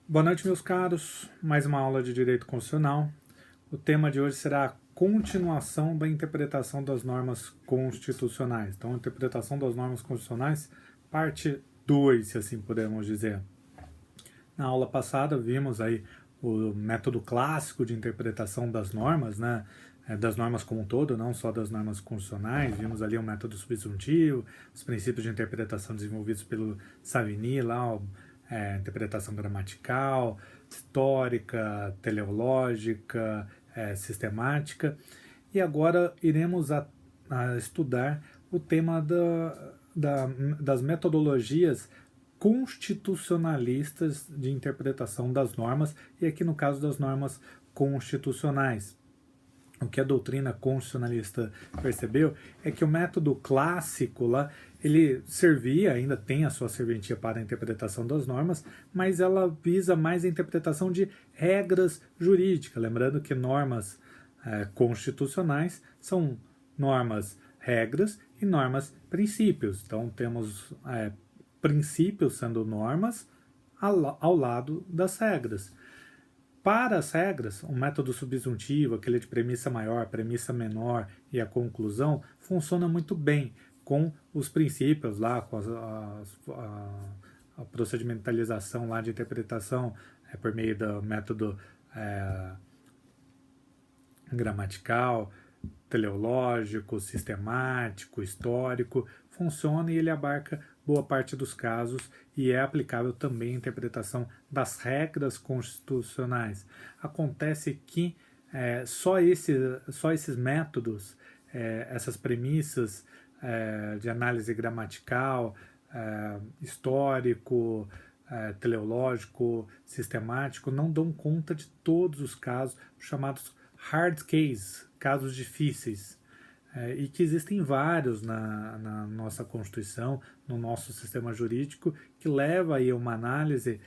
Boa noite, meus caros. Mais uma aula de Direito Constitucional. O tema de hoje será a continuação da interpretação das normas constitucionais. Então, a interpretação das normas constitucionais, parte 2, se assim podemos dizer. Na aula passada, vimos aí o método clássico de interpretação das normas, né? Das normas como um todo, não só das normas constitucionais. Vimos ali o método subsuntivo, os princípios de interpretação desenvolvidos pelo Savigny, lá, interpretação gramatical, histórica, teleológica, sistemática. E agora iremos a estudar o tema das metodologias constitucionalistas de interpretação das normas, e aqui no caso das normas constitucionais. O que a doutrina constitucionalista percebeu é que o método clássico lá, ele servia, ainda tem a sua serventia para a interpretação das normas, mas ela visa mais a interpretação de regras jurídicas. Lembrando que normas constitucionais são normas regras e normas princípios. Então temos princípios sendo normas ao lado das regras. Para as regras, o método subsuntivo, aquele de premissa maior, premissa menor e a conclusão, funciona muito bem com os princípios lá, com a procedimentalização lá de interpretação por meio do método gramatical, teleológico, sistemático, histórico, funciona e ele abarca boa parte dos casos e é aplicável também à interpretação das regras constitucionais. Acontece que só esses métodos, essas premissas de análise gramatical, histórico, teleológico, sistemático, não dão conta de todos os casos chamados hard cases, casos difíceis, e que existem vários na nossa Constituição, no nosso sistema jurídico, que leva aí a uma análise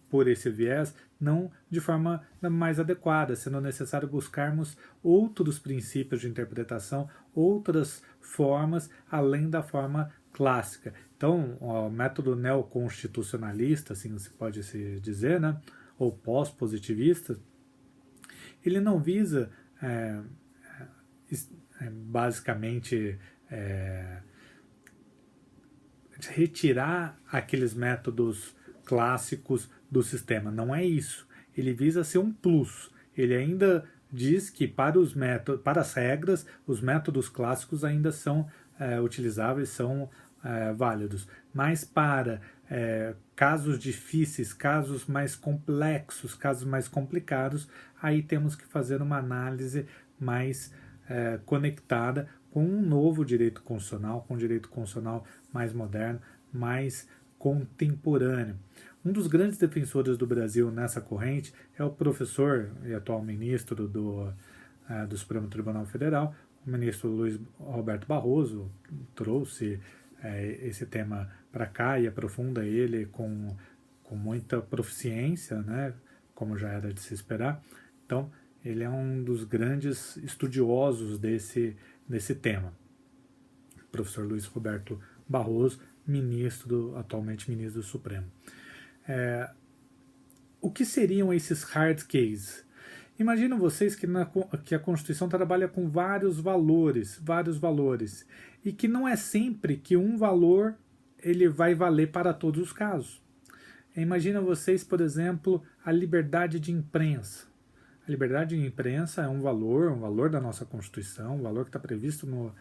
por esse viés, não de forma mais adequada, sendo necessário buscarmos outros princípios de interpretação, outras formas, além da forma clássica. Então, o método neoconstitucionalista, assim se pode se dizer, né, ou pós-positivista, ele não visa basicamente retirar aqueles métodos clássicos do sistema. Não é isso. Ele visa ser um plus. Ele ainda diz que para as regras, os métodos clássicos ainda são utilizáveis, são válidos. Mas para casos difíceis, casos mais complexos, casos mais complicados, aí temos que fazer uma análise mais conectada com um novo direito constitucional, com um direito constitucional mais moderno, mais contemporâneo. Um dos grandes defensores do Brasil nessa corrente é o professor e atual ministro do Supremo Tribunal Federal, o ministro Luiz Roberto Barroso, trouxe esse tema para cá e aprofunda ele com muita proficiência, né, como já era de se esperar. Então, ele é um dos grandes estudiosos desse tema. O professor Luiz Roberto Barroso, atualmente ministro do Supremo. O que seriam esses hard cases? Imaginam vocês que a Constituição trabalha com vários valores, e que não é sempre que um valor ele vai valer para todos os casos. Imagina vocês, por exemplo, a liberdade de imprensa. A liberdade de imprensa é um valor da nossa Constituição, um valor que está previsto no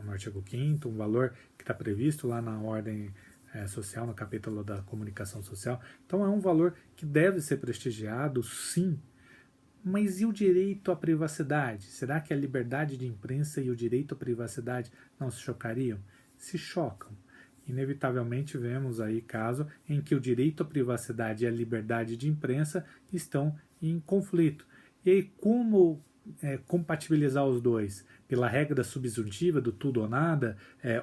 artigo 5º, um valor que está previsto lá na ordem social, no capítulo da comunicação social. Então é um valor que deve ser prestigiado, sim. Mas e o direito à privacidade? Será que a liberdade de imprensa e o direito à privacidade não se chocariam? Se chocam. Inevitavelmente vemos aí casos em que o direito à privacidade e a liberdade de imprensa estão em conflito. E aí como compatibilizar os dois? Pela regra subsuntiva do tudo ou nada,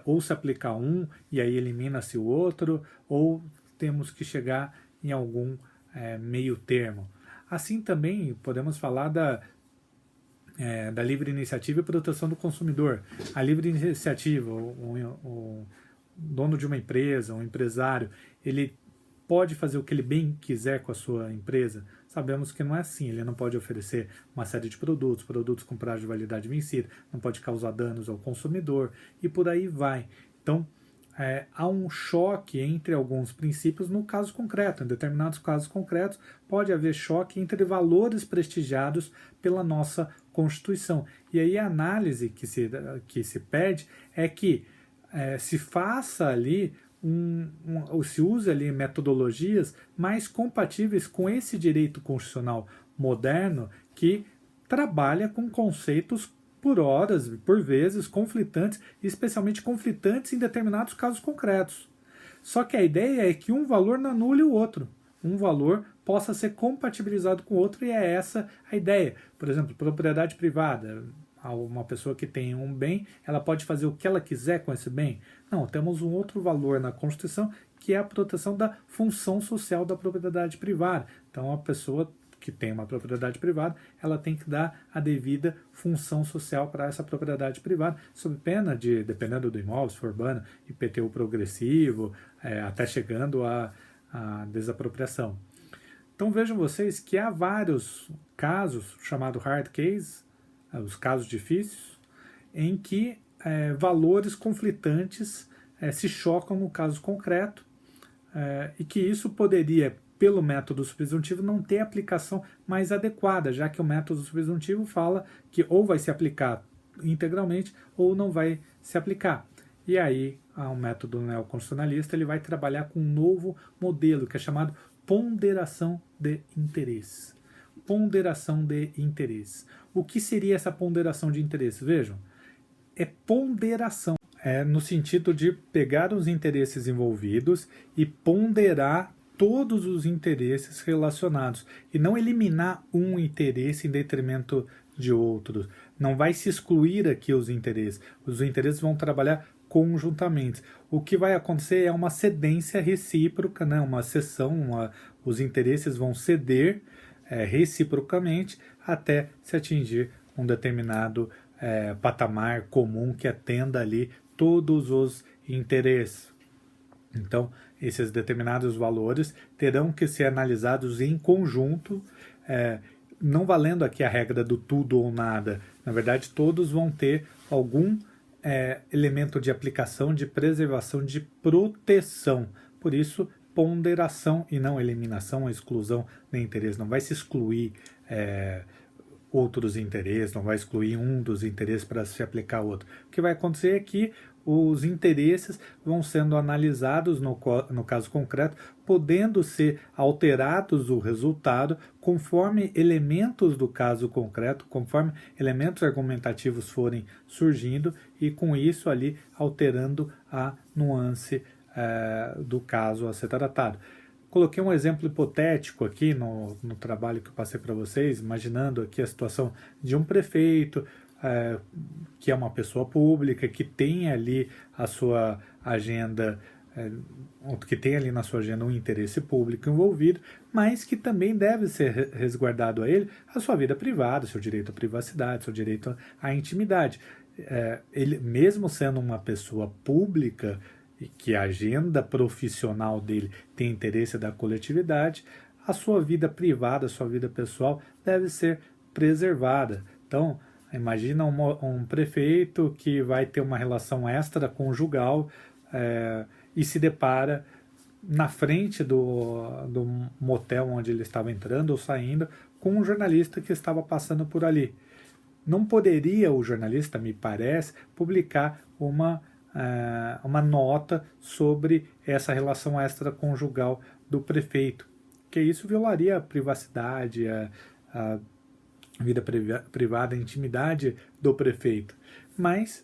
ou se aplicar um e aí elimina-se o outro, ou temos que chegar em algum meio termo. Assim também podemos falar da livre iniciativa e proteção do consumidor. A livre iniciativa, o dono de uma empresa, um empresário, ele pode fazer o que ele bem quiser com a sua empresa? Sabemos que não é assim. Ele não pode oferecer uma série de produtos com prazo de validade vencido, não pode causar danos ao consumidor e por aí vai. Então, há um choque entre alguns princípios no caso concreto. Em determinados casos concretos, pode haver choque entre valores prestigiados pela nossa Constituição. E aí a análise que se pede é que se faça ali ou se use ali metodologias mais compatíveis com esse direito constitucional moderno que trabalha com conceitos por horas, por vezes, conflitantes, especialmente conflitantes em determinados casos concretos. Só que a ideia é que um valor não anule o outro. Um valor possa ser compatibilizado com o outro e é essa a ideia. Por exemplo, propriedade privada. Uma pessoa que tem um bem, ela pode fazer o que ela quiser com esse bem? Não, temos um outro valor na Constituição que é a proteção da função social da propriedade privada. Então, a pessoa que tem uma propriedade privada, ela tem que dar a devida função social para essa propriedade privada, sob pena de, dependendo do imóvel, se for urbano, IPTU progressivo, até chegando à desapropriação. Então vejam vocês que há vários casos, chamado hard case, os casos difíceis, em que valores conflitantes se chocam no caso concreto, e que isso poderia, pelo método subsuntivo, não ter aplicação mais adequada, já que o método subsuntivo fala que ou vai se aplicar integralmente ou não vai se aplicar. E aí, o método neoconstitucionalista ele vai trabalhar com um novo modelo, que é chamado ponderação de interesse. Ponderação de interesse. O que seria essa ponderação de interesse? Vejam, é ponderação. É no sentido de pegar os interesses envolvidos e ponderar todos os interesses relacionados e não eliminar um interesse em detrimento de outros. Não vai se excluir aqui os interesses. Os interesses vão trabalhar conjuntamente. O que vai acontecer é uma cedência recíproca, né? Uma cessão, os interesses vão ceder reciprocamente até se atingir um determinado patamar comum que atenda ali todos os interesses. Então, esses determinados valores terão que ser analisados em conjunto, não valendo aqui a regra do tudo ou nada. Na verdade, todos vão ter algum elemento de aplicação, de preservação, de proteção. Por isso, ponderação e não eliminação, exclusão de interesse. Não vai se excluir outros interesses, não vai excluir um dos interesses para se aplicar outro. O que vai acontecer é que os interesses vão sendo analisados no caso concreto, podendo ser alterados o resultado conforme elementos do caso concreto, conforme elementos argumentativos forem surgindo e com isso ali alterando a nuance do caso a ser tratado. Coloquei um exemplo hipotético aqui no trabalho que eu passei para vocês, imaginando aqui a situação de um prefeito que é uma pessoa pública, que tem ali a sua agenda, que tem ali na sua agenda um interesse público envolvido, mas que também deve ser resguardado a ele a sua vida privada, seu direito à privacidade, seu direito à intimidade. Ele, mesmo sendo uma pessoa pública, e que a agenda profissional dele tem interesse da coletividade, a sua vida privada, a sua vida pessoal deve ser preservada. Então, imagina um prefeito que vai ter uma relação extraconjugal e se depara na frente do motel onde ele estava entrando ou saindo com um jornalista que estava passando por ali. Não poderia o jornalista, me parece, publicar uma nota sobre essa relação extraconjugal do prefeito, que isso violaria a privacidade, a vida privada, a intimidade do prefeito. Mas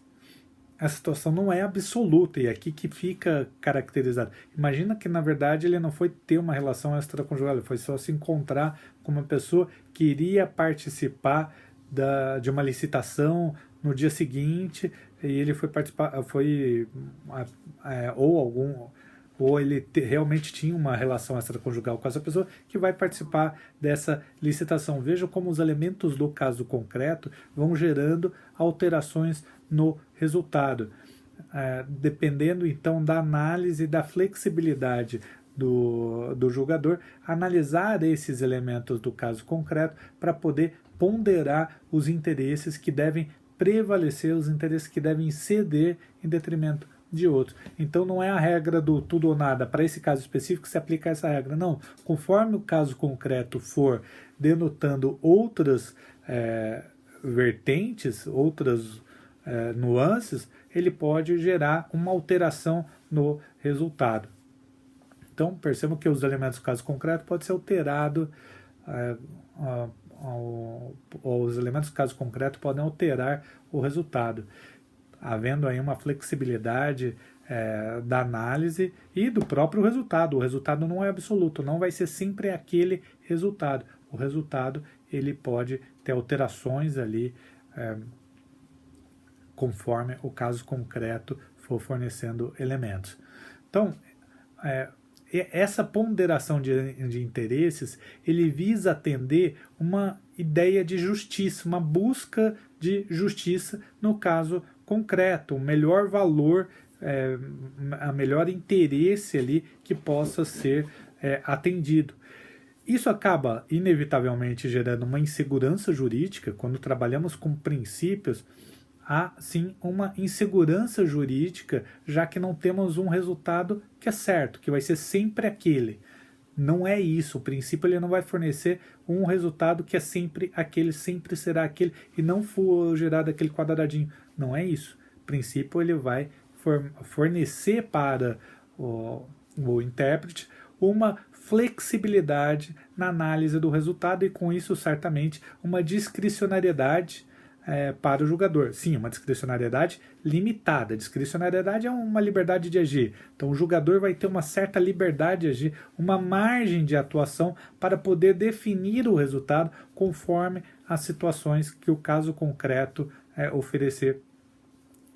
a situação não é absoluta, e é aqui que fica caracterizado. Imagina que, na verdade, ele não foi ter uma relação extraconjugal, ele foi só se encontrar com uma pessoa que iria participar de uma licitação no dia seguinte, e ele foi participar, ou ele realmente tinha uma relação extraconjugal com essa pessoa que vai participar dessa licitação. Vejam como os elementos do caso concreto vão gerando alterações no resultado, dependendo então da análise, da flexibilidade do julgador analisar esses elementos do caso concreto para poder ponderar os interesses que devem prevalecer, os interesses que devem ceder em detrimento de outros. Então não é a regra do tudo ou nada. Para esse caso específico se aplica essa regra. Não. Conforme o caso concreto for denotando outras vertentes, outras nuances, ele pode gerar uma alteração no resultado. Então percebam que os elementos do caso concreto podem ser alterados, os elementos do caso concreto podem alterar o resultado, havendo aí uma flexibilidade da análise e do próprio resultado. O resultado não é absoluto, não vai ser sempre aquele resultado. O resultado ele pode ter alterações ali conforme o caso concreto for fornecendo elementos. Então, essa ponderação de interesses, ele visa atender uma ideia de justiça, uma busca de justiça no caso concreto, o melhor valor, a melhor interesse ali que possa ser atendido. Isso acaba inevitavelmente gerando uma insegurança jurídica. Quando trabalhamos com princípios, há sim uma insegurança jurídica, já que não temos um resultado que é certo, que vai ser sempre aquele. Não é isso. O princípio ele não vai fornecer um resultado que é sempre aquele, sempre será aquele, e não for gerado aquele quadradinho. Não é isso. O princípio ele vai fornecer para o intérprete uma flexibilidade na análise do resultado e, com isso, certamente, uma discricionariedade para o julgador. Sim, uma discricionariedade limitada. Discricionariedade é uma liberdade de agir. Então, o julgador vai ter uma certa liberdade de agir, uma margem de atuação para poder definir o resultado conforme as situações que o caso concreto oferecer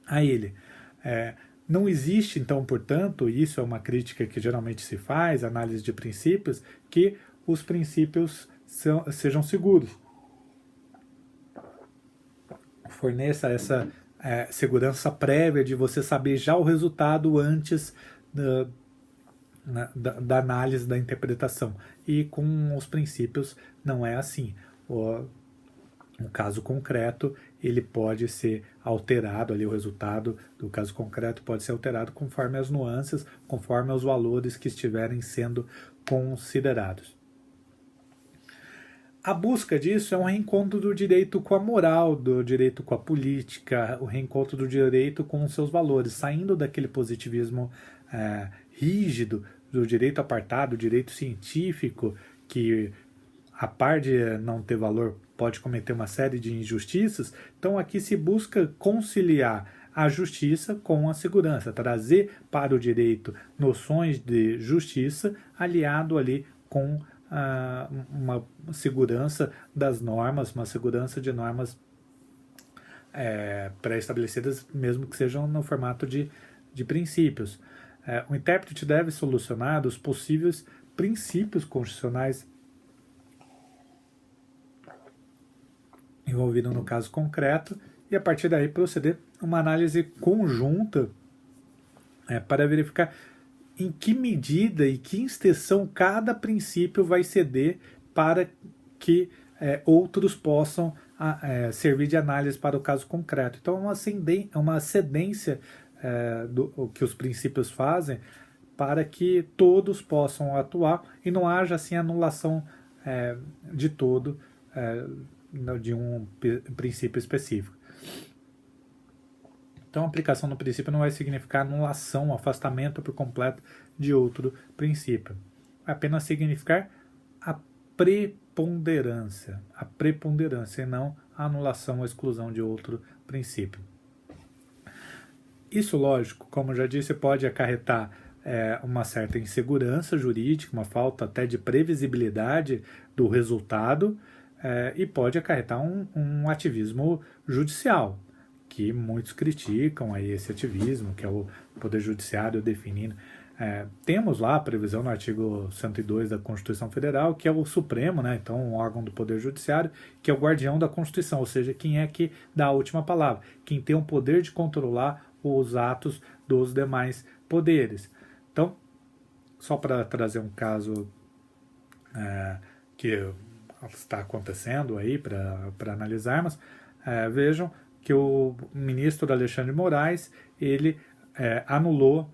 a ele. Não existe, então, portanto, isso é uma crítica que geralmente se faz, análise de princípios, que os princípios sejam seguros. Forneça essa segurança prévia de você saber já o resultado antes da análise, da interpretação. E com os princípios não é assim. No caso concreto, ele pode ser alterado, ali o resultado do caso concreto pode ser alterado conforme as nuances, conforme os valores que estiverem sendo considerados. A busca disso é um reencontro do direito com a moral, do direito com a política, o reencontro do direito com os seus valores, saindo daquele positivismo rígido, do direito apartado, do direito científico, que, a par de não ter valor, pode cometer uma série de injustiças. Então aqui se busca conciliar a justiça com a segurança, trazer para o direito noções de justiça aliado ali com uma segurança das normas, uma segurança de normas pré-estabelecidas, mesmo que sejam no formato de princípios. O intérprete deve solucionar os possíveis princípios constitucionais envolvidos no caso concreto e, a partir daí, proceder uma análise conjunta para verificar em que medida e que extensão cada princípio vai ceder para que outros possam servir de análise para o caso concreto. Então, é uma cedência do que os princípios fazem para que todos possam atuar e não haja assim anulação de todo de um princípio específico. Então, a aplicação do princípio não vai significar anulação, afastamento por completo de outro princípio. Vai apenas significar a preponderância e não a anulação ou exclusão de outro princípio. Isso, lógico, como já disse, pode acarretar uma certa insegurança jurídica, uma falta até de previsibilidade do resultado, e pode acarretar um ativismo judicial, que muitos criticam aí esse ativismo, que é o Poder Judiciário definindo. Temos lá a previsão no artigo 102 da Constituição Federal, que é o Supremo, né? Então um órgão do Poder Judiciário, que é o guardião da Constituição, ou seja, quem é que dá a última palavra, quem tem o poder de controlar os atos dos demais poderes. Então, só para trazer um caso que está acontecendo aí para analisarmos, vejam que o ministro Alexandre de Moraes, ele anulou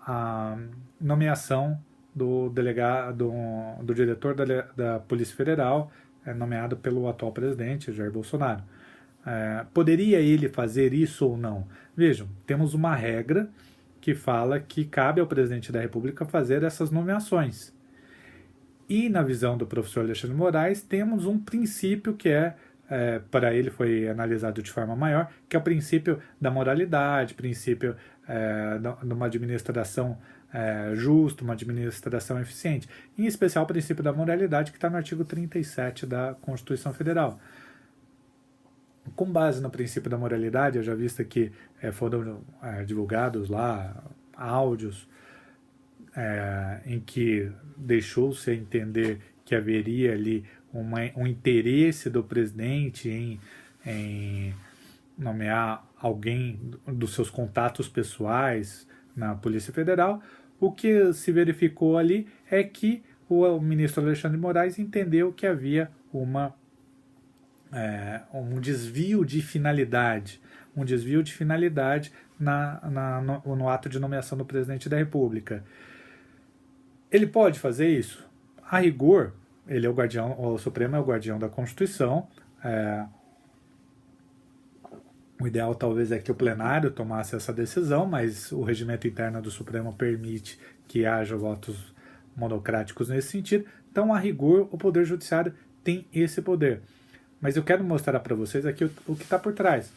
a nomeação do delegado, do diretor da Polícia Federal, nomeado pelo atual presidente, Jair Bolsonaro. Poderia ele fazer isso ou não? Vejam, temos uma regra que fala que cabe ao presidente da República fazer essas nomeações. E na visão do professor Alexandre de Moraes, temos um princípio que para ele foi analisado de forma maior, que é o princípio da moralidade, princípio de uma administração justa, uma administração eficiente. Em especial o princípio da moralidade, que está no artigo 37 da Constituição Federal. Com base no princípio da moralidade, eu já visto que foram divulgados lá áudios em que deixou-se entender que haveria ali um interesse do presidente em nomear alguém dos seus contatos pessoais na Polícia Federal. O que se verificou ali é que o ministro Alexandre de Moraes entendeu que havia um desvio de finalidade, no ato de nomeação do presidente da República. Ele pode fazer isso? A rigor, ele é o guardião, o Supremo é o guardião da Constituição. O ideal talvez é que o plenário tomasse essa decisão, mas o regimento interno do Supremo permite que haja votos monocráticos nesse sentido. Então, a rigor, o Poder Judiciário tem esse poder. Mas eu quero mostrar para vocês aqui o que está por trás.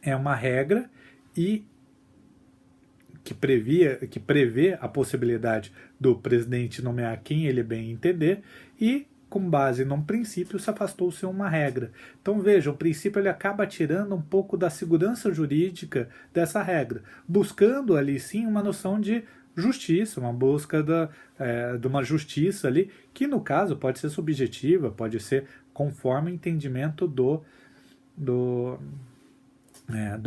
É uma regra que prevê a possibilidade do presidente nomear quem ele bem entender e, com base num princípio, se afastou-se uma regra. Então vejam, o princípio ele acaba tirando um pouco da segurança jurídica dessa regra, buscando ali sim uma noção de justiça, uma busca de uma justiça ali, que no caso pode ser subjetiva, pode ser conforme o entendimento do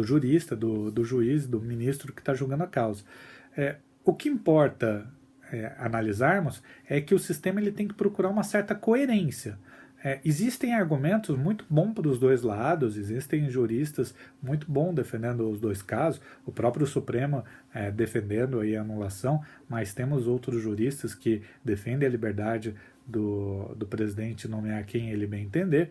jurista, do juiz, do ministro que está julgando a causa. O que importa analisarmos é que o sistema ele tem que procurar uma certa coerência. Existem argumentos muito bons para os dois lados, existem juristas muito bons defendendo os dois casos, o próprio Supremo defendendo aí a anulação, mas temos outros juristas que defendem a liberdade do presidente nomear quem ele bem entender.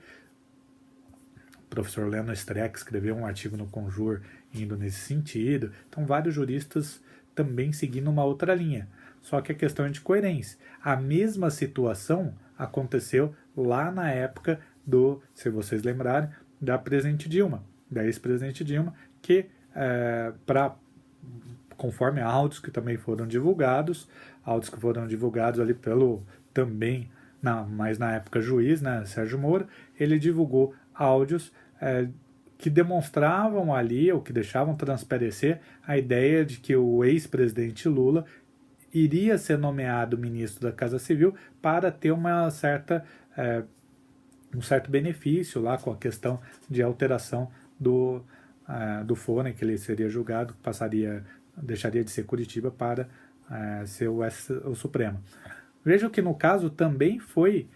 O professor Leno Streck escreveu um artigo no Conjur indo nesse sentido. Então, vários juristas também seguindo uma outra linha. Só que a questão é de coerência. A mesma situação aconteceu lá na época se vocês lembrarem, da presidente Dilma, da ex-presidente Dilma, que, conforme áudios que também foram divulgados ali pelo também, mas na época juiz, né, Sérgio Moro, ele divulgou áudios que demonstravam ali, ou que deixavam transparecer a ideia de que o ex-presidente Lula iria ser nomeado ministro da Casa Civil para ter um certo benefício lá com a questão de alteração do fôrum, que ele seria julgado, deixaria de ser Curitiba para ser o Supremo. Vejam que no caso também foi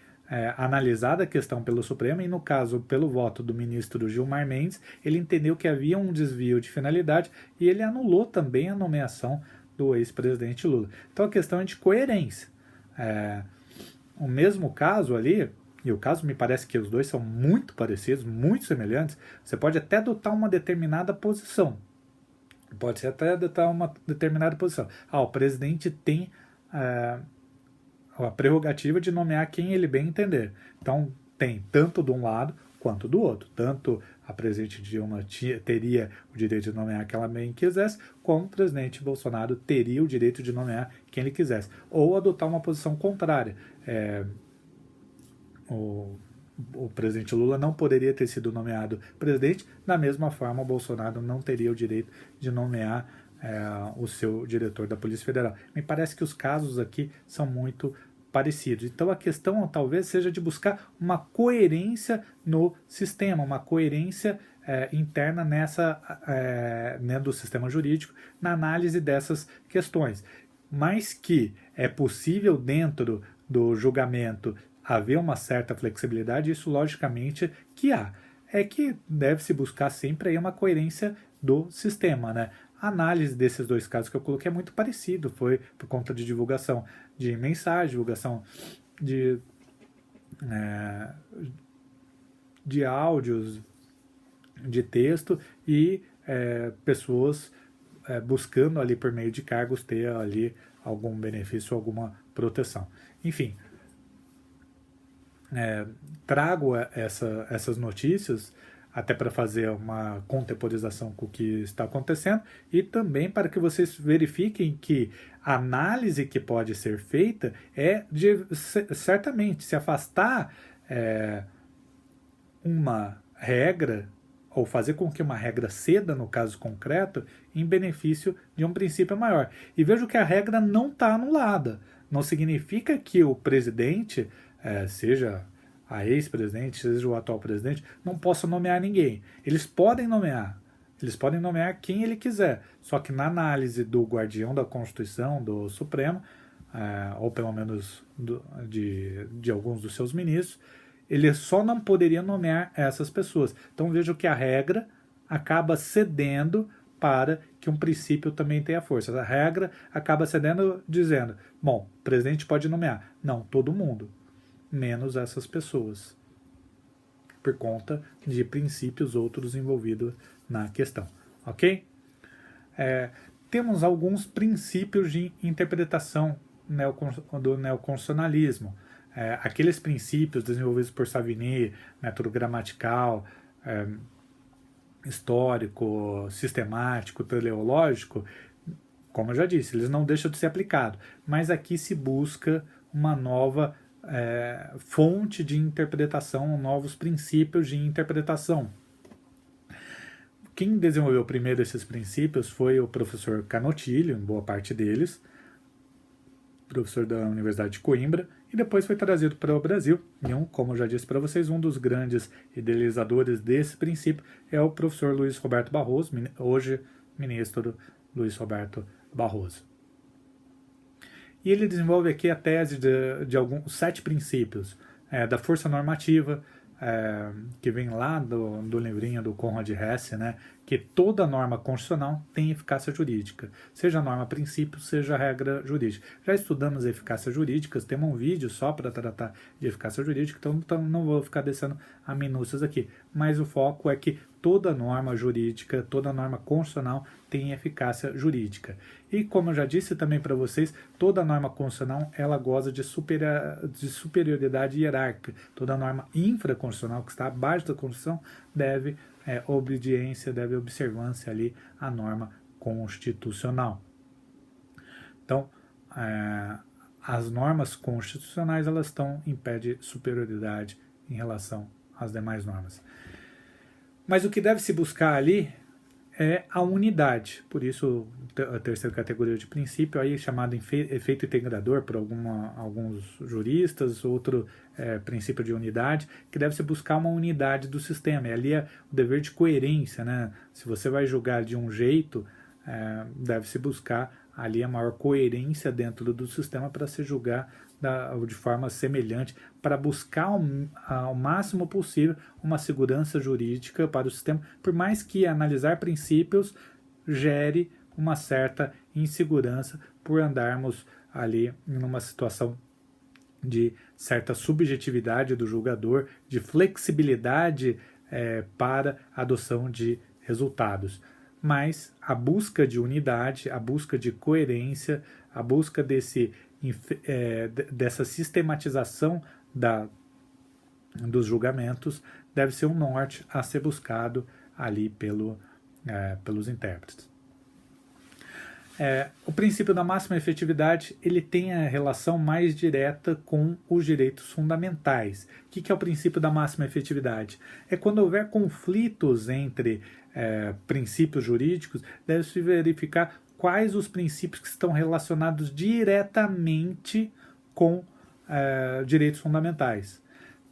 analisada a questão pelo Supremo, e no caso, pelo voto do ministro Gilmar Mendes, ele entendeu que havia um desvio de finalidade e ele anulou também a nomeação do ex-presidente Lula. Então a questão é de coerência. O mesmo caso ali, e o caso me parece que os dois são muito parecidos, muito semelhantes, você pode até adotar uma determinada posição. O presidente tem a prerrogativa de nomear quem ele bem entender. Então, tem tanto de um lado quanto do outro. Tanto a presidente Dilma teria o direito de nomear quem ela bem quisesse, como o presidente Bolsonaro teria o direito de nomear quem ele quisesse. Ou adotar uma posição contrária. O presidente Lula não poderia ter sido nomeado presidente, da mesma forma o Bolsonaro não teria o direito de nomear o seu diretor da Polícia Federal. Me parece que os casos aqui são muito parecidos. Então a questão talvez seja de buscar uma coerência no sistema, uma coerência interna do sistema jurídico na análise dessas questões. mas que é possível dentro do julgamento haver uma certa flexibilidade, isso logicamente que há. É que deve-se buscar sempre aí uma coerência do sistema, né? A análise desses dois casos que eu coloquei é muito parecido, foi por conta de divulgação de mensagem, divulgação de, é, de áudios, de texto e pessoas buscando ali por meio de cargos ter ali algum benefício, alguma proteção. Enfim, trago essas notícias até para fazer uma contemporização com o que está acontecendo e também para que vocês verifiquem que a análise que pode ser feita é de certamente se afastar uma regra ou fazer com que uma regra ceda no caso concreto em benefício de um princípio maior. E vejo que a regra não está anulada. Não significa que o presidente, seja a ex-presidente, seja o atual presidente, não possa nomear ninguém. Eles podem nomear quem ele quiser. Só que na análise do guardião da Constituição, do Supremo, ou pelo menos de alguns dos seus ministros, ele só não poderia nomear essas pessoas. Então vejo que a regra acaba cedendo para que um princípio também tenha força. A regra acaba cedendo dizendo, bom, o presidente pode nomear. Não, todo mundo, menos essas pessoas, por conta de princípios outros envolvidos na questão. Ok? Temos alguns princípios de interpretação do neoconstitucionalismo. Aqueles princípios desenvolvidos por Savigny, método gramatical, histórico, sistemático, teleológico, como eu já disse, eles não deixam de ser aplicados, mas aqui se busca uma nova fonte de interpretação, novos princípios de interpretação. Quem desenvolveu primeiro esses princípios foi o professor Canotilho, em boa parte deles, professor da Universidade de Coimbra, e depois foi trazido para o Brasil. E como eu já disse para vocês, um dos grandes idealizadores desse princípio é o professor Luiz Roberto Barroso, hoje ministro Luiz Roberto Barroso. E ele desenvolve aqui a tese de alguns 7 princípios da força normativa, que vem lá do livrinho do Conrad Hesse, né, que toda norma constitucional tem eficácia jurídica, seja norma princípio, seja regra jurídica. Já estudamos eficácia jurídica, temos um vídeo só para tratar de eficácia jurídica, então não vou ficar descendo a minúcias aqui, mas o foco é que toda norma jurídica, toda norma constitucional tem eficácia jurídica. E como eu já disse também para vocês, toda norma constitucional ela goza de superioridade hierárquica. Toda norma infraconstitucional que está abaixo da Constituição deve obediência, deve observância ali à norma constitucional. Então, as normas constitucionais elas estão em pé de superioridade em relação às demais normas. Mas o que deve se buscar ali é a unidade. Por isso, a terceira categoria de princípio, aí chamado efeito integrador por alguns juristas, outro princípio de unidade, que deve se buscar uma unidade do sistema. E ali é o dever de coerência, né? Se você vai julgar de um jeito, deve se buscar ali a maior coerência dentro do sistema para se julgar de forma semelhante, para buscar ao máximo possível uma segurança jurídica para o sistema, por mais que analisar princípios gere uma certa insegurança por andarmos ali numa situação de certa subjetividade do julgador, de flexibilidade para a adoção de resultados. Mas a busca de unidade, a busca de coerência, a busca dessa sistematização dos julgamentos deve ser um norte a ser buscado ali pelos intérpretes. O princípio da máxima efetividade ele tem a relação mais direta com os direitos fundamentais. O que é o princípio da máxima efetividade? É quando houver conflitos entre princípios jurídicos, deve-se verificar quais os princípios que estão relacionados diretamente com direitos fundamentais.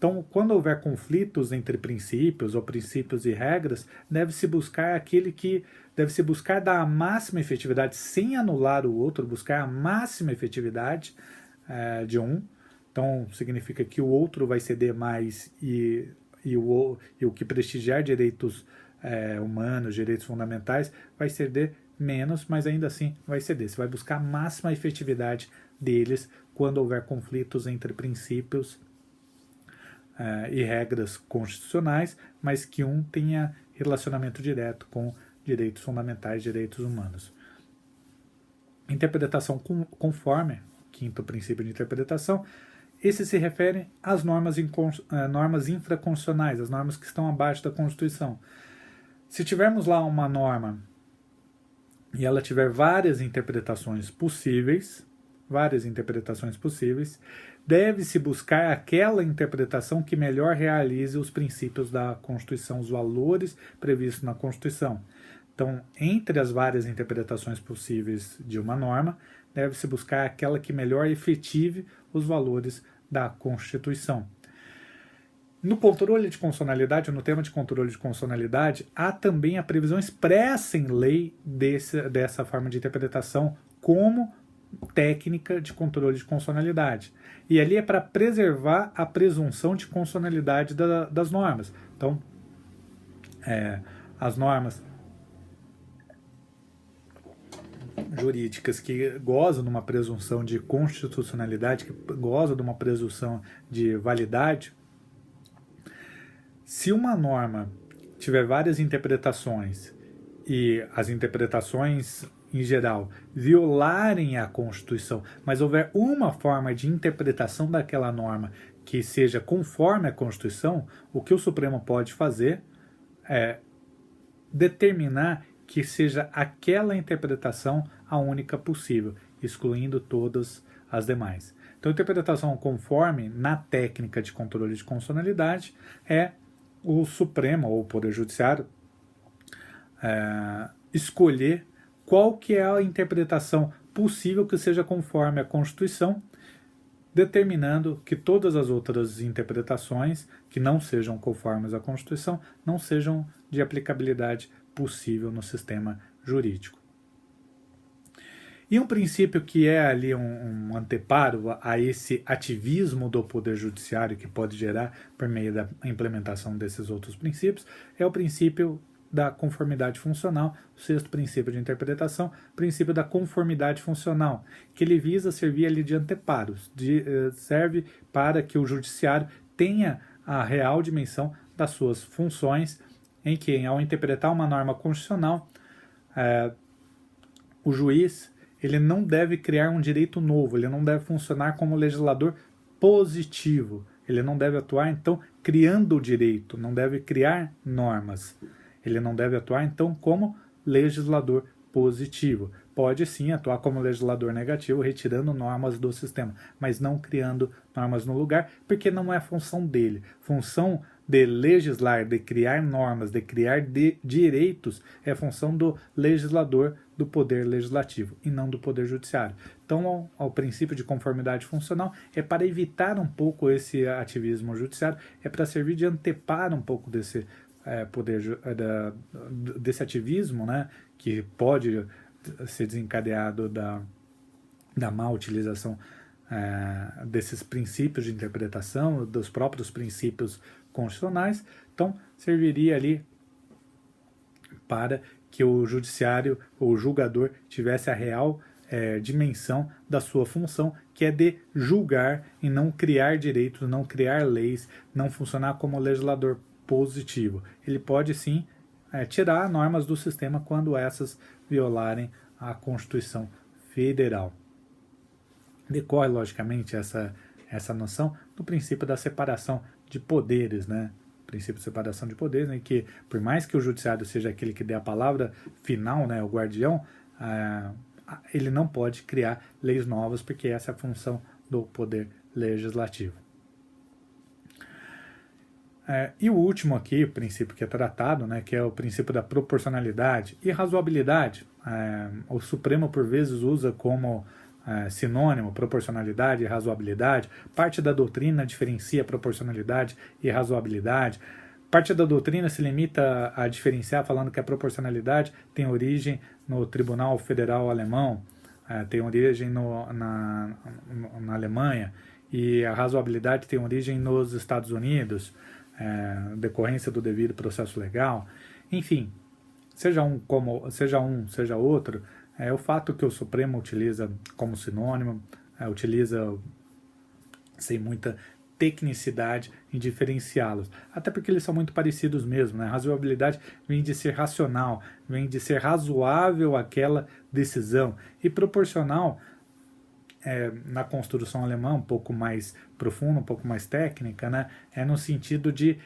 Então, quando houver conflitos entre princípios ou princípios e regras, deve-se buscar dar a máxima efetividade sem anular o outro, buscar a máxima efetividade de um. Então, significa que o outro vai ceder mais e o que prestigiar direitos humanos, direitos fundamentais, vai ceder menos, mas ainda assim vai ceder. Você vai buscar a máxima efetividade deles quando houver conflitos entre princípios e regras constitucionais, mas que um tenha relacionamento direto com direitos fundamentais, direitos humanos. Interpretação conforme, quinto princípio de interpretação, esse se refere às normas infraconstitucionais, as normas que estão abaixo da Constituição. Se tivermos lá uma norma e ela tiver várias interpretações possíveis, deve-se buscar aquela interpretação que melhor realize os princípios da Constituição, os valores previstos na Constituição. Então, entre as várias interpretações possíveis de uma norma, deve-se buscar aquela que melhor efetive os valores da Constituição. No controle de constitucionalidade, no tema de controle de constitucionalidade, há também a previsão expressa em lei dessa forma de interpretação como técnica de controle de constitucionalidade. E ali é para preservar a presunção de constitucionalidade das normas. Então, as normas jurídicas que gozam de uma presunção de constitucionalidade, que gozam de uma presunção de validade, se uma norma tiver várias interpretações e as interpretações em geral violarem a Constituição, mas houver uma forma de interpretação daquela norma que seja conforme a Constituição, o que o Supremo pode fazer é determinar que seja aquela interpretação a única possível, excluindo todas as demais. Então, a interpretação conforme, na técnica de controle de constitucionalidade, é o Supremo, ou o Poder Judiciário, escolher qual que é a interpretação possível que seja conforme a Constituição, determinando que todas as outras interpretações que não sejam conformes à Constituição não sejam de aplicabilidade possível no sistema jurídico. E um princípio que é ali um anteparo a esse ativismo do Poder Judiciário que pode gerar por meio da implementação desses outros princípios é o princípio da conformidade funcional, o sexto princípio de interpretação, princípio da conformidade funcional, que ele visa servir ali de anteparo, serve para que o judiciário tenha a real dimensão das suas funções, em que, ao interpretar uma norma constitucional, o juiz ele não deve criar um direito novo, ele não deve funcionar como legislador positivo, ele não deve atuar, então, criando o direito, não deve criar normas. Ele não deve atuar, então, como legislador positivo. Pode, sim, atuar como legislador negativo, retirando normas do sistema, mas não criando normas no lugar, porque não é função dele. Função de legislar, de criar normas, de criar direitos, é função do legislador, do poder legislativo, e não do poder judiciário. Então, ao princípio de conformidade funcional, é para evitar um pouco esse ativismo judiciário, é para servir de anteparo um pouco desse desse ativismo, né, que pode ser desencadeado da má utilização desses princípios de interpretação, dos próprios princípios constitucionais. Então, serviria ali para que o judiciário ou o julgador tivesse a real dimensão da sua função, que é de julgar e não criar direitos, não criar leis, não funcionar como legislador positivo. Ele pode sim tirar normas do sistema quando essas violarem a Constituição Federal. Decorre, logicamente, essa noção do princípio da separação de poderes, né? O princípio de separação de poderes, né? Que por mais que o judiciário seja aquele que dê a palavra final, né? O guardião, ele não pode criar leis novas, porque essa é a função do poder legislativo. E o último aqui, o princípio que é tratado, né, que é o princípio da proporcionalidade e razoabilidade. O Supremo, por vezes, usa como sinônimo, proporcionalidade e razoabilidade. Parte da doutrina diferencia proporcionalidade e razoabilidade. Parte da doutrina se limita a diferenciar, falando que a proporcionalidade tem origem no Tribunal Federal Alemão, tem origem na Alemanha, e a razoabilidade tem origem nos Estados Unidos, decorrência do devido processo legal. Enfim, seja outro, o fato que o Supremo utiliza como sinônimo, utiliza sem muita tecnicidade em diferenciá-los, até porque eles são muito parecidos mesmo, né? Razoabilidade vem de ser racional, vem de ser razoável aquela decisão, e proporcional, na construção alemã, um pouco mais profunda, um pouco mais técnica, né? É no sentido de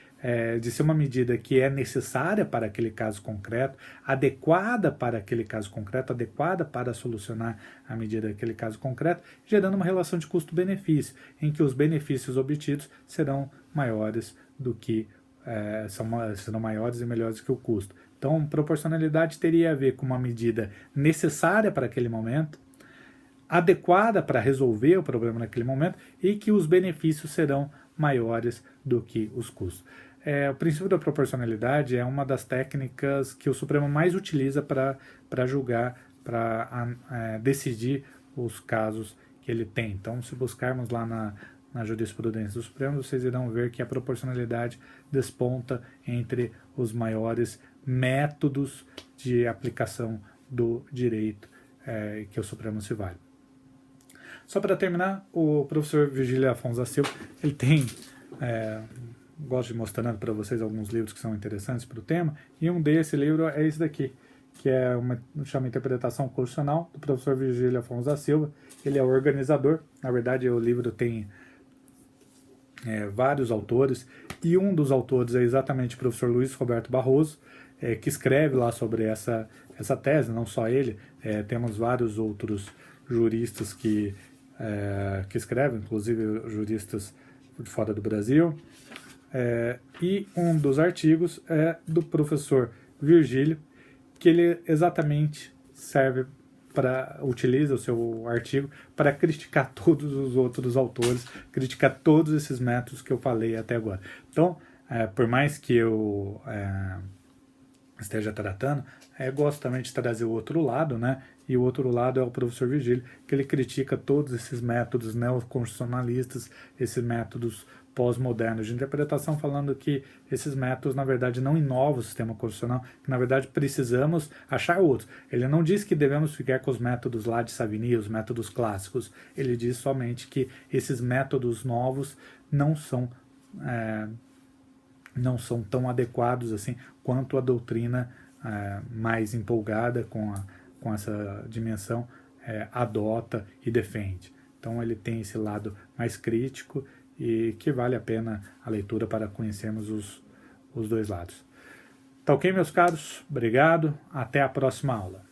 ser uma medida que é necessária para aquele caso concreto, adequada para aquele caso concreto, adequada para solucionar a medida daquele caso concreto, gerando uma relação de custo-benefício, em que os benefícios obtidos serão maiores do que serão maiores e melhores que o custo. Então, proporcionalidade teria a ver com uma medida necessária para aquele momento, adequada para resolver o problema naquele momento, e que os benefícios serão maiores do que os custos. O princípio da proporcionalidade é uma das técnicas que o Supremo mais utiliza para julgar, para decidir os casos que ele tem. Então, se buscarmos lá na jurisprudência do Supremo, vocês irão ver que a proporcionalidade desponta entre os maiores métodos de aplicação do direito que o Supremo se vale. Só para terminar, o professor Virgílio Afonso da Silva, ele tem, gosto de mostrar para vocês alguns livros que são interessantes para o tema, e um desse livro é esse daqui, que chama Interpretação Constitucional, do professor Virgílio Afonso da Silva. Ele é o organizador, na verdade o livro tem vários autores, e um dos autores é exatamente o professor Luiz Roberto Barroso, que escreve lá sobre essa tese, não só ele, temos vários outros juristas que escrevem, inclusive juristas de fora do Brasil, e um dos artigos é do professor Virgílio, que ele exatamente utiliza o seu artigo para criticar todos os outros autores, criticar todos esses métodos que eu falei até agora. Então, por mais que eu esteja tratando, gosto também de trazer o outro lado, né? E o outro lado é o professor Virgílio, que ele critica todos esses métodos neoconstitucionalistas, esses métodos pós-modernos de interpretação, falando que esses métodos, na verdade, não inovam o sistema constitucional, que, na verdade, precisamos achar outros. Ele não diz que devemos ficar com os métodos lá de Savigny, os métodos clássicos. Ele diz somente que esses métodos novos não são tão adequados assim quanto a doutrina mais empolgada com essa dimensão adota e defende. Então ele tem esse lado mais crítico e que vale a pena a leitura para conhecermos os dois lados. Tá ok, meus caros? Obrigado. Até a próxima aula.